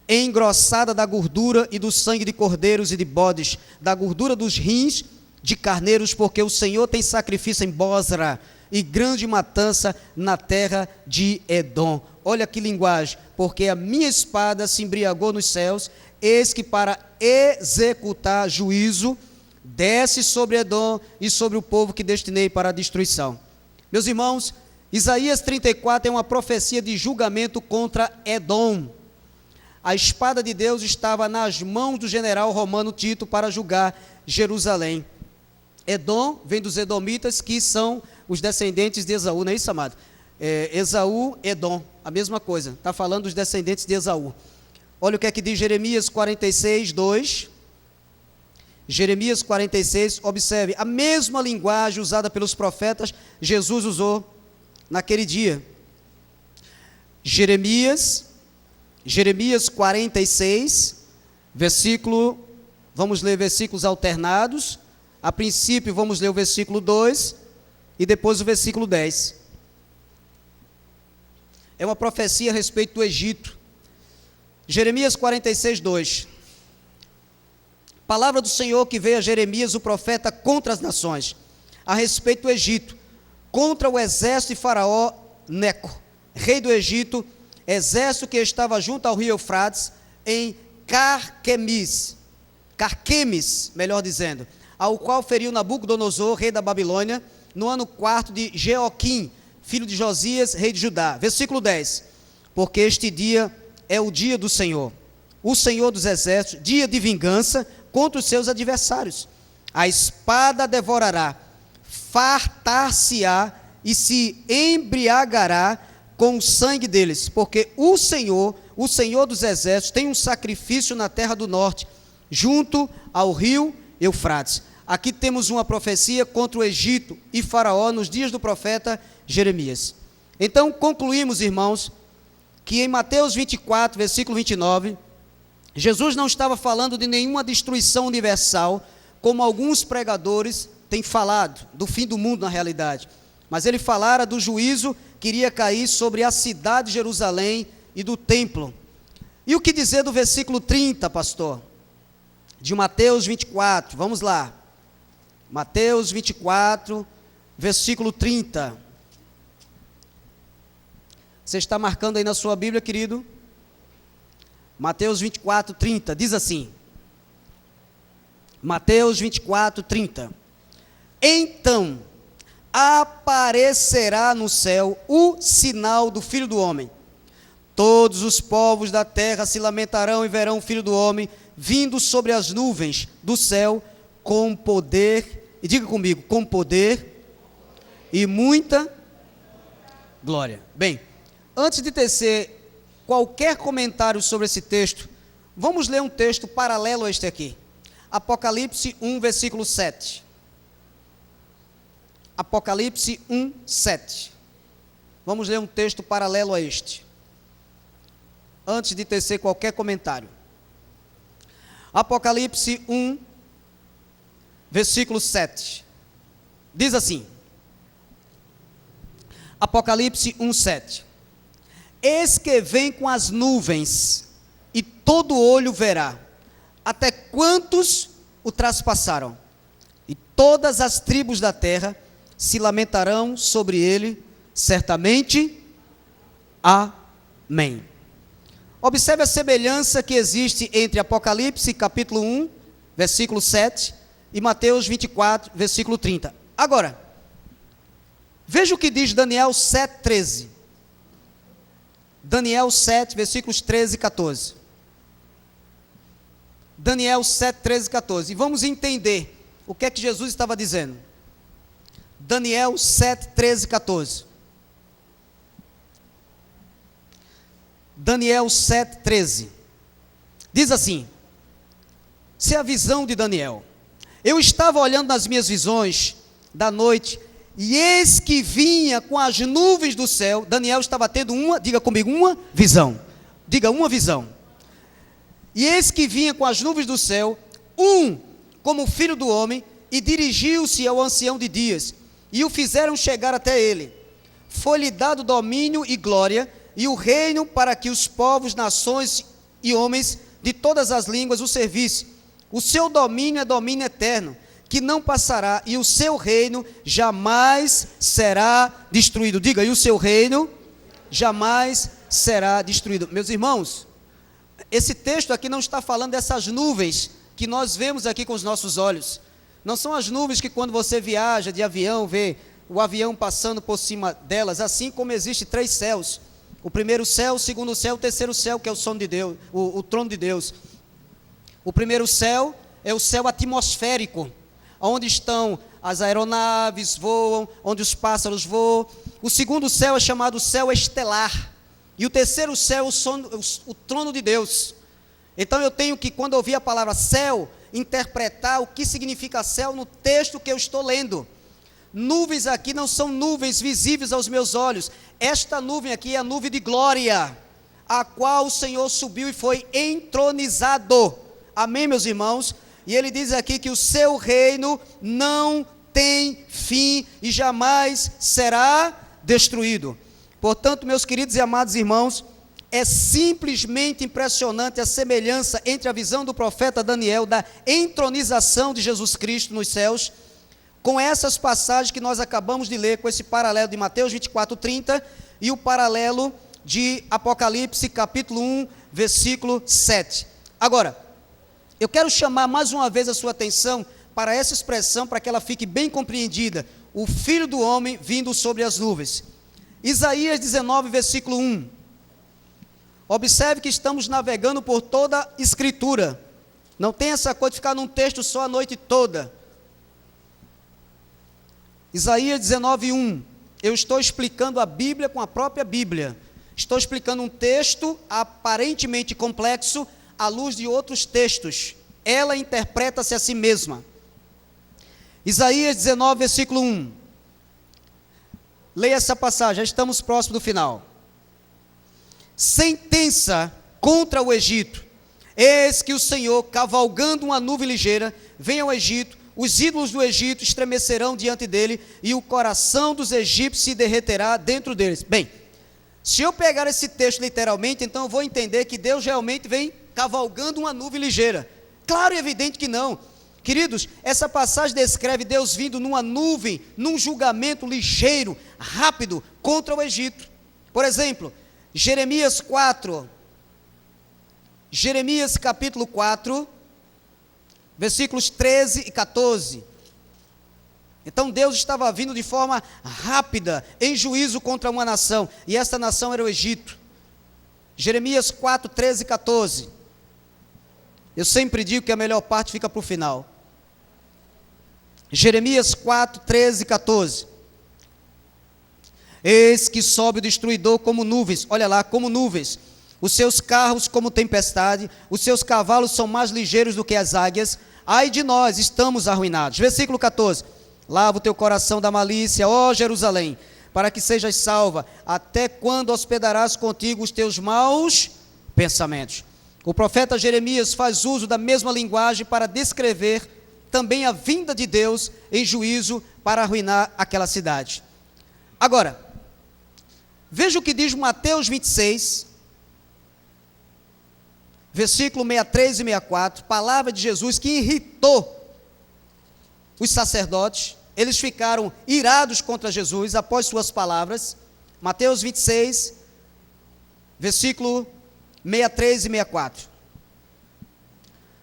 engrossada da gordura e do sangue de cordeiros e de bodes, da gordura dos rins de carneiros, porque o Senhor tem sacrifício em Bosra e grande matança na terra de Edom. Olha que linguagem, porque a minha espada se embriagou nos céus, eis que para executar juízo, desce sobre Edom e sobre o povo que destinei para a destruição. Meus irmãos, Isaías 34 é uma profecia de julgamento contra Edom. A espada de Deus estava nas mãos do general romano Tito para julgar Jerusalém. Edom vem dos edomitas, que são os descendentes de Esaú, não é isso, amado? Esaú, Edom, a mesma coisa, está falando dos descendentes de Esaú. Olha o que é que diz Jeremias 46, 2. Jeremias 46, observe, a mesma linguagem usada pelos profetas, Jesus usou naquele dia. Jeremias 46, versículo, vamos ler versículos alternados. A princípio vamos ler o versículo 2 e depois o versículo 10. É uma profecia a respeito do Egito. Jeremias 46, 2. Palavra do Senhor que veio a Jeremias, o profeta, contra as nações, a respeito do Egito, contra o exército de Faraó Neco, rei do Egito, exército que estava junto ao rio Eufrates, em Carquemis, melhor dizendo, ao qual feriu Nabucodonosor, rei da Babilônia, no ano 4 de Jeoquim, filho de Josias, rei de Judá. Versículo 10. Porque este dia é o dia do Senhor, o Senhor dos exércitos, dia de vingança contra os seus adversários. A espada devorará, fartar-se-á e se embriagará com o sangue deles, porque o Senhor dos exércitos, tem um sacrifício na terra do norte, junto ao rio Eufrates. Aqui temos uma profecia contra o Egito e Faraó nos dias do profeta Jeremias. Então concluímos, irmãos, que em Mateus 24, versículo 29, Jesus não estava falando de nenhuma destruição universal, como alguns pregadores têm falado, do fim do mundo na realidade, mas ele falara do juízo que iria cair sobre a cidade de Jerusalém e do templo. E o que dizer do versículo 30, pastor? De Mateus 24, vamos lá. Mateus 24, versículo 30. Você está marcando aí na sua Bíblia, querido? Mateus 24, 30, diz assim. Mateus 24, 30. Então aparecerá no céu o sinal do Filho do Homem. Todos os povos da terra se lamentarão e verão o Filho do Homem vindo sobre as nuvens do céu com poder, e diga comigo, com poder e muita glória. Bem, antes de tecer qualquer comentário sobre esse texto, vamos ler um texto paralelo a este aqui. Apocalipse 1, versículo 7. Apocalipse 1, 7. Vamos ler um texto paralelo a este, antes de tecer qualquer comentário. Apocalipse 1, versículo 7. Diz assim, Apocalipse 1:7. Eis que vem com as nuvens, e todo olho verá, até quantos o traspassaram, e todas as tribos da terra se lamentarão sobre ele, certamente. Amém. Observe a semelhança que existe entre Apocalipse capítulo 1, versículo 7, e Mateus 24, versículo 30. Agora, veja o que diz Daniel 7:13. Daniel 7, versículos 13 e 14. Daniel 7, 13 e 14. E vamos entender o que é que Jesus estava dizendo. Daniel 7, 13 e 14. Daniel 7, 13. Diz assim, se é a visão de Daniel. Eu estava olhando nas minhas visões da noite, e eis que vinha com as nuvens do céu. Daniel estava tendo diga comigo, uma visão. Diga, uma visão. E eis que vinha com as nuvens do céu, como filho do homem, e dirigiu-se ao ancião de dias, e o fizeram chegar até ele. Foi-lhe dado domínio e glória, e o reino para que os povos, nações e homens de todas as línguas o servissem. O seu domínio é domínio eterno, que não passará, e o seu reino jamais será destruído. Diga, e o seu reino jamais será destruído. Meus irmãos, esse texto aqui não está falando dessas nuvens que nós vemos aqui com os nossos olhos. Não são as nuvens que quando você viaja de avião, vê o avião passando por cima delas, assim como existe 3 céus. O primeiro céu, o segundo céu, o terceiro céu, que é o trono de Deus, o trono de Deus. O primeiro céu é o céu atmosférico, onde estão as aeronaves, voam, onde os pássaros voam. O segundo céu é chamado céu estelar. E o terceiro céu é o trono de Deus. Então eu tenho que, quando ouvir a palavra céu, interpretar o que significa céu no texto que eu estou lendo. Nuvens aqui não são nuvens visíveis aos meus olhos. Esta nuvem aqui é a nuvem de glória, a qual o Senhor subiu e foi entronizado. Amém, meus irmãos? E ele diz aqui que o seu reino não tem fim e jamais será destruído. Portanto, meus queridos e amados irmãos, é simplesmente impressionante a semelhança entre a visão do profeta Daniel da entronização de Jesus Cristo nos céus, com essas passagens que nós acabamos de ler, com esse paralelo de Mateus 24, 30 e o paralelo de Apocalipse capítulo 1, versículo 7. Agora, eu quero chamar mais uma vez a sua atenção para essa expressão, para que ela fique bem compreendida. O Filho do Homem vindo sobre as nuvens. Isaías 19, versículo 1. Observe que estamos navegando por toda a Escritura. Não tem essa coisa de ficar num texto só a noite toda. Isaías 19, 1. Eu estou explicando a Bíblia com a própria Bíblia. Estou explicando um texto aparentemente complexo à luz de outros textos. Ela interpreta-se a si mesma. Isaías 19, versículo 1. Leia essa passagem, já estamos próximo do final. Sentença contra o Egito. Eis que o Senhor, cavalgando uma nuvem ligeira, vem ao Egito. Os ídolos do Egito estremecerão diante dele, e o coração dos egípcios se derreterá dentro deles. Bem, se eu pegar esse texto literalmente, então eu vou entender que Deus realmente vem cavalgando uma nuvem ligeira. Claro e evidente que não. Queridos, essa passagem descreve Deus vindo numa nuvem, num julgamento ligeiro, rápido, contra o Egito. Por exemplo, Jeremias 4, Jeremias capítulo 4, versículos 13 e 14. Então Deus estava vindo de forma rápida, em juízo contra uma nação, e essa nação era o Egito. Jeremias 4, 13 e 14. Eu sempre digo que a melhor parte fica para o final. Jeremias 4, 13 e 14. Eis que sobe o destruidor como nuvens, olha lá, como nuvens, os seus carros como tempestade, os seus cavalos são mais ligeiros do que as águias. Ai de nós, estamos arruinados. Versículo 14. Lava o teu coração da malícia, ó Jerusalém, para que sejas salva. Até quando hospedarás contigo os teus maus pensamentos? O profeta Jeremias faz uso da mesma linguagem para descrever também a vinda de Deus em juízo para arruinar aquela cidade. Agora, veja o que diz Mateus 26, versículo 63 e 64, palavra de Jesus que irritou os sacerdotes. Eles ficaram irados contra Jesus após suas palavras. Mateus 26, versículo 63 e 64.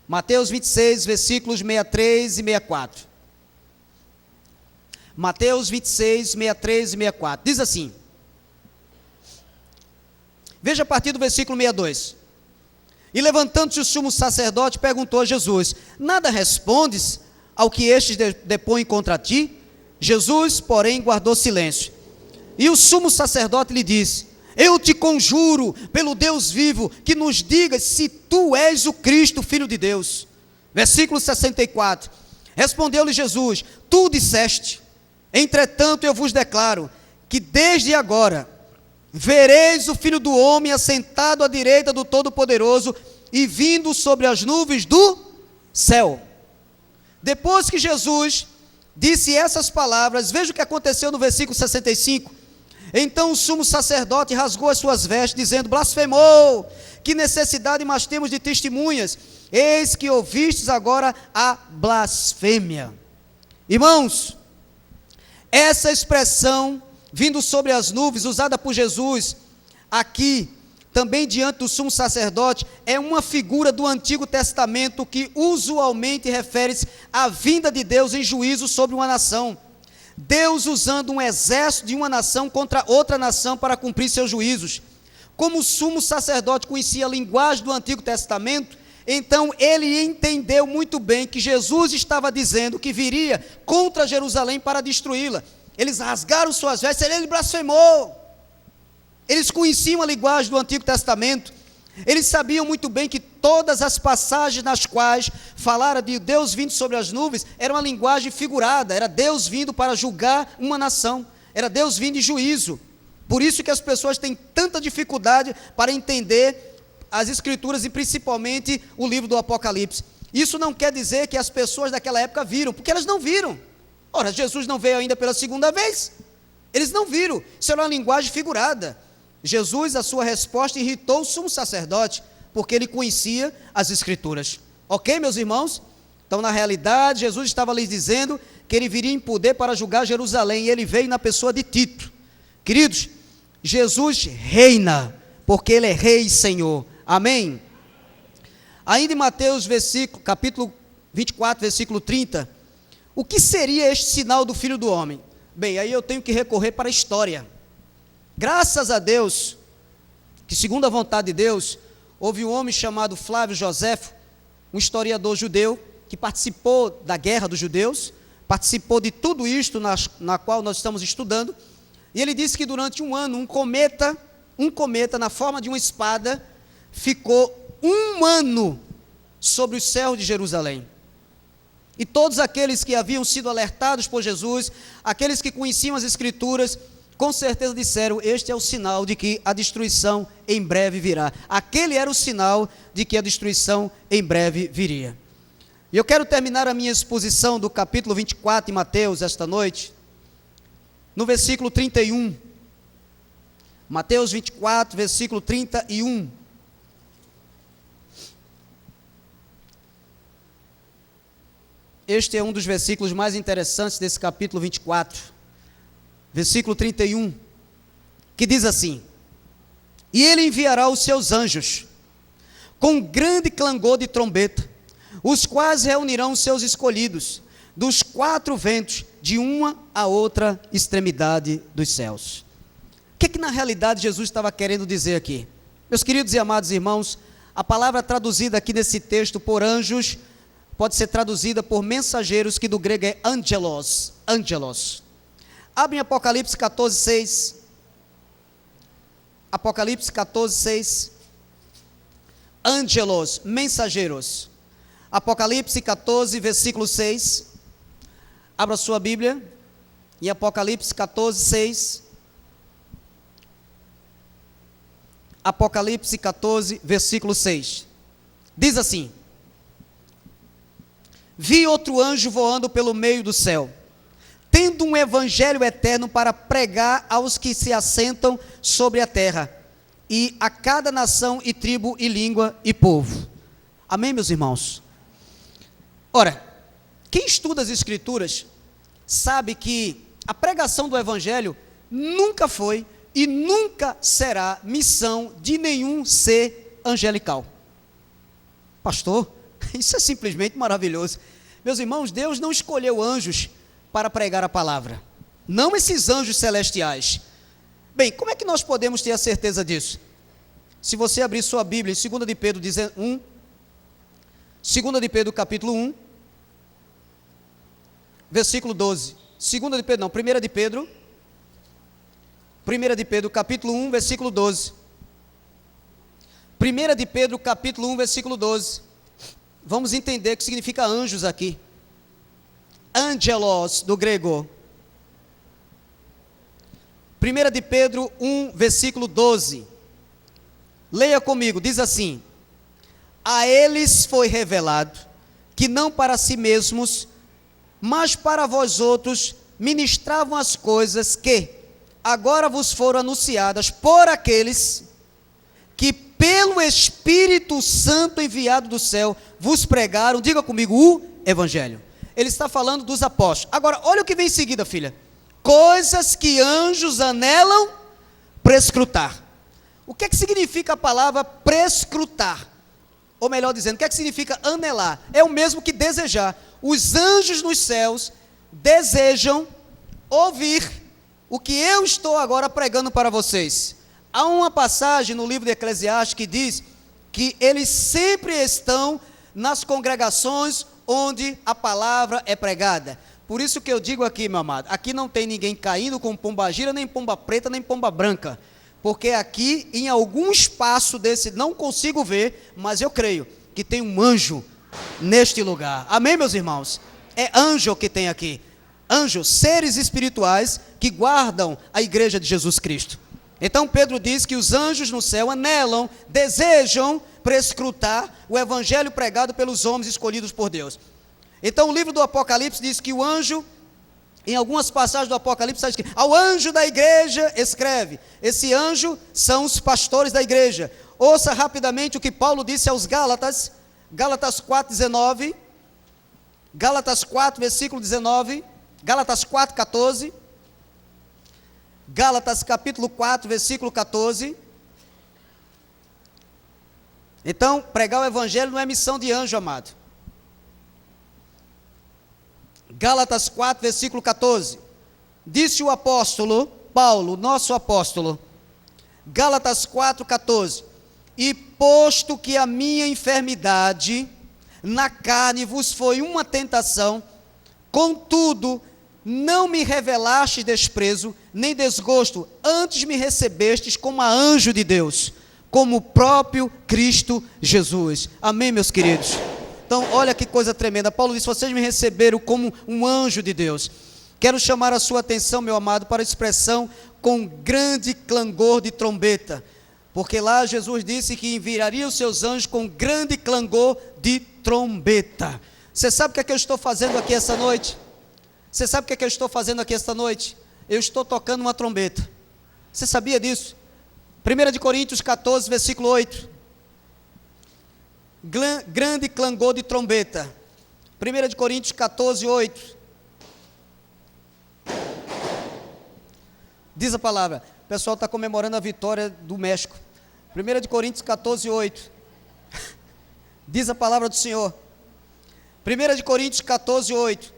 Mateus 26, versículos 63 e 64. Mateus 26, 63 e 64. Diz assim. Veja a partir do versículo 62. E levantando-se o sumo sacerdote, perguntou a Jesus: nada respondes ao que estes depõem contra ti? Jesus, porém, guardou silêncio. E o sumo sacerdote lhe disse: eu te conjuro, pelo Deus vivo, que nos digas se tu és o Cristo, Filho de Deus. Versículo 64. Respondeu-lhe Jesus: tu disseste. Entretanto, eu vos declaro que desde agora vereis o Filho do Homem assentado à direita do Todo-Poderoso e vindo sobre as nuvens do céu. Depois que Jesus disse essas palavras, veja o que aconteceu no versículo 65. Então o sumo sacerdote rasgou as suas vestes, dizendo: blasfemou, que necessidade mais temos de testemunhas? Eis que ouvistes agora a blasfêmia. Irmãos, essa expressão, vindo sobre as nuvens, usada por Jesus, aqui, também diante do sumo sacerdote, é uma figura do Antigo Testamento que usualmente refere-se à vinda de Deus em juízo sobre uma nação. Deus usando um exército de uma nação contra outra nação para cumprir seus juízos. Como o sumo sacerdote conhecia a linguagem do Antigo Testamento, então ele entendeu muito bem que Jesus estava dizendo que viria contra Jerusalém para destruí-la. Eles rasgaram suas vestes, ele blasfemou. Eles conheciam a linguagem do Antigo Testamento. Eles sabiam muito bem que todas as passagens nas quais falaram de Deus vindo sobre as nuvens, era uma linguagem figurada, era Deus vindo para julgar uma nação, era Deus vindo em juízo. Por isso que as pessoas têm tanta dificuldade para entender as Escrituras e principalmente o livro do Apocalipse. Isso não quer dizer que as pessoas daquela época viram, porque elas não viram. Ora, Jesus não veio ainda pela segunda vez, eles não viram, isso era uma linguagem figurada. Jesus, a sua resposta irritou o sumo sacerdote, porque ele conhecia as Escrituras. Ok, meus irmãos? Então, na realidade, Jesus estava lhes dizendo que ele viria em poder para julgar Jerusalém, e ele veio na pessoa de Tito. Queridos, Jesus reina, porque ele é Rei e Senhor. Amém? Ainda em Mateus, capítulo 24, versículo 30, o que seria este sinal do Filho do Homem? Bem, aí eu tenho que recorrer para a história. Graças a Deus, que segundo a vontade de Deus, houve um homem chamado Flávio Joséfo, um historiador judeu, que participou da guerra dos judeus, participou de tudo isto na qual nós estamos estudando, e ele disse que durante um ano, um cometa na forma de uma espada, ficou um ano sobre os céus de Jerusalém. E todos aqueles que haviam sido alertados por Jesus, aqueles que conheciam as Escrituras, com certeza disseram: este é o sinal de que a destruição em breve virá. Aquele era o sinal de que a destruição em breve viria. E eu quero terminar a minha exposição do capítulo 24 de Mateus esta noite, no versículo 31. Mateus 24, versículo 31. Este é um dos versículos mais interessantes desse capítulo 24. Versículo 31, que diz assim: e ele enviará os seus anjos, com grande clangor de trombeta, os quais reunirão os seus escolhidos, dos quatro ventos, de uma a outra extremidade dos céus. O que na realidade Jesus estava querendo dizer aqui? Meus queridos e amados irmãos, a palavra traduzida aqui nesse texto por anjos, pode ser traduzida por mensageiros, que do grego é angelos. Abre em Apocalipse 14, 6. Apocalipse 14, 6. Angelos, mensageiros. Apocalipse 14, versículo 6. Abra sua Bíblia. Em Apocalipse 14, 6. Apocalipse 14, versículo 6. Diz assim: vi outro anjo voando pelo meio do céu, tendo um evangelho eterno para pregar aos que se assentam sobre a terra, e a cada nação e tribo e língua e povo. Amém, meus irmãos? Ora, quem estuda as Escrituras sabe que a pregação do evangelho nunca foi e nunca será missão de nenhum ser angelical. Pastor, isso é simplesmente maravilhoso. Meus irmãos, Deus não escolheu anjos para pregar a palavra, não esses anjos celestiais. Bem, como é que nós podemos ter a certeza disso? Se você abrir sua Bíblia em 2 de Pedro 1, 2 de Pedro capítulo 1, versículo 12, 1 de Pedro, 1 de Pedro capítulo 1, versículo 12, 1 de Pedro capítulo 1, versículo 12, vamos entender o que significa anjos aqui, angelos do grego, 1 de Pedro 1, versículo 12, leia comigo, diz assim: a eles foi revelado, que não para si mesmos, mas para vós outros, ministravam as coisas que agora vos foram anunciadas por aqueles que pelo Espírito Santo enviado do céu, vos pregaram, diga comigo, o Evangelho. Ele está falando dos apóstolos. Agora, olha o que vem em seguida, filha. Coisas que anjos anelam prescrutar. O que é que significa a palavra prescrutar? Ou melhor dizendo, o que é que significa anelar? É o mesmo que desejar. Os anjos nos céus desejam ouvir o que eu estou agora pregando para vocês. Há uma passagem no livro de Eclesiastes que diz que eles sempre estão nas congregações onde a palavra é pregada. Por isso que eu digo aqui, meu amado, aqui não tem ninguém caindo com pomba gira, nem pomba preta, nem pomba branca. Porque aqui, em algum espaço desse, não consigo ver, mas eu creio que tem um anjo neste lugar. Amém, meus irmãos? É anjo que tem aqui. Anjos, seres espirituais que guardam a igreja de Jesus Cristo. Então Pedro diz que os anjos no céu anelam, desejam prescrutar o evangelho pregado pelos homens escolhidos por Deus. Então o livro do Apocalipse diz que o anjo, em algumas passagens do Apocalipse está escrito, ao anjo da igreja escreve. Esse anjo são os pastores da igreja. Ouça rapidamente o que Paulo disse aos Gálatas, Gálatas 4, 19, Gálatas 4, versículo 19, Gálatas 4, 14, Gálatas capítulo 4, versículo 14. Então, pregar o evangelho não é missão de anjo, amado. Gálatas 4, versículo 14. Disse o apóstolo Paulo, nosso apóstolo, Gálatas 4, 14. E posto que a minha enfermidade na carne vos foi uma tentação, contudo, não me revelaste desprezo, nem desgosto, antes me recebestes como a anjo de Deus, como o próprio Cristo Jesus. Amém, meus queridos? Então, olha que coisa tremenda. Paulo disse, vocês me receberam como um anjo de Deus. Quero chamar a sua atenção, meu amado, para a expressão com grande clangor de trombeta. Porque lá Jesus disse que enviaria os seus anjos com grande clangor de trombeta. Você sabe o que é que eu estou fazendo aqui essa noite? Você sabe o que é que eu estou fazendo aqui esta noite? Eu estou tocando uma trombeta. Você sabia disso? 1 de Coríntios 14, versículo 8. Grande clangor de trombeta. 1 de Coríntios 14, 8. Diz a palavra. O pessoal está comemorando a vitória do México. 1 de Coríntios 14, 8. Diz a palavra do Senhor. 1 de Coríntios 14, 8.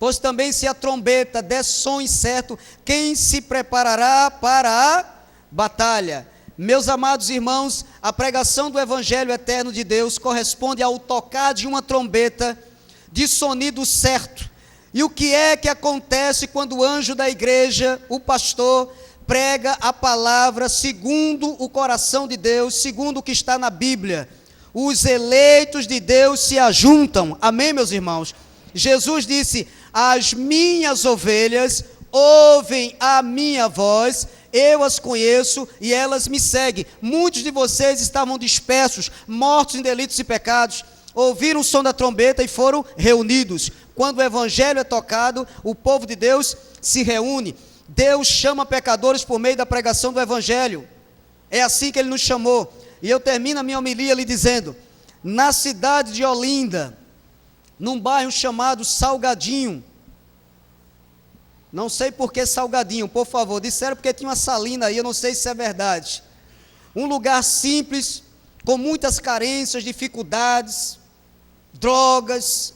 Pois também se a trombeta der som incerto, quem se preparará para a batalha? Meus amados irmãos, a pregação do Evangelho eterno de Deus corresponde ao tocar de uma trombeta de sonido certo. E o que é que acontece quando o anjo da igreja, o pastor, prega a palavra segundo o coração de Deus, segundo o que está na Bíblia? Os eleitos de Deus se ajuntam. Amém, meus irmãos? Jesus disse, as minhas ovelhas ouvem a minha voz, eu as conheço e elas me seguem. Muitos de vocês estavam dispersos, mortos em delitos e pecados, ouviram o som da trombeta e foram reunidos. Quando o evangelho é tocado, o povo de Deus se reúne. Deus chama pecadores por meio da pregação do evangelho. É assim que ele nos chamou. E eu termino a minha homilia lhe dizendo: na cidade de Olinda, num bairro chamado Salgadinho, não sei por que Salgadinho, por favor, disseram porque tinha uma salina aí, eu não sei se é verdade. Um lugar simples, com muitas carências, dificuldades, drogas,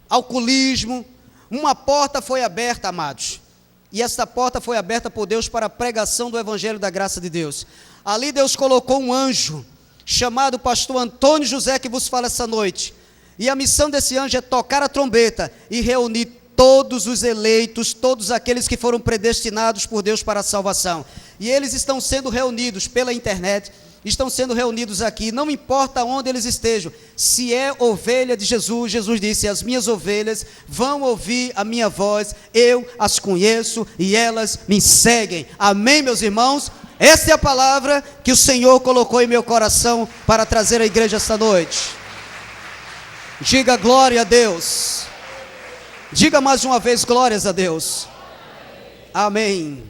alcoolismo. Uma porta foi aberta, amados, e essa porta foi aberta por Deus para a pregação do evangelho da graça de Deus. Ali Deus colocou um anjo, chamado pastor Antônio José, que vos fala essa noite, e a missão desse anjo é tocar a trombeta e reunir todos os eleitos, todos aqueles que foram predestinados por Deus para a salvação, e eles estão sendo reunidos pela internet, estão sendo reunidos aqui, não importa onde eles estejam, se é ovelha de Jesus, Jesus disse: as minhas ovelhas vão ouvir a minha voz, eu as conheço e elas me seguem. Amém, meus irmãos? Essa é a palavra que o Senhor colocou em meu coração para trazer à igreja esta noite. Diga glória a Deus. Diga mais uma vez glórias a Deus. Amém.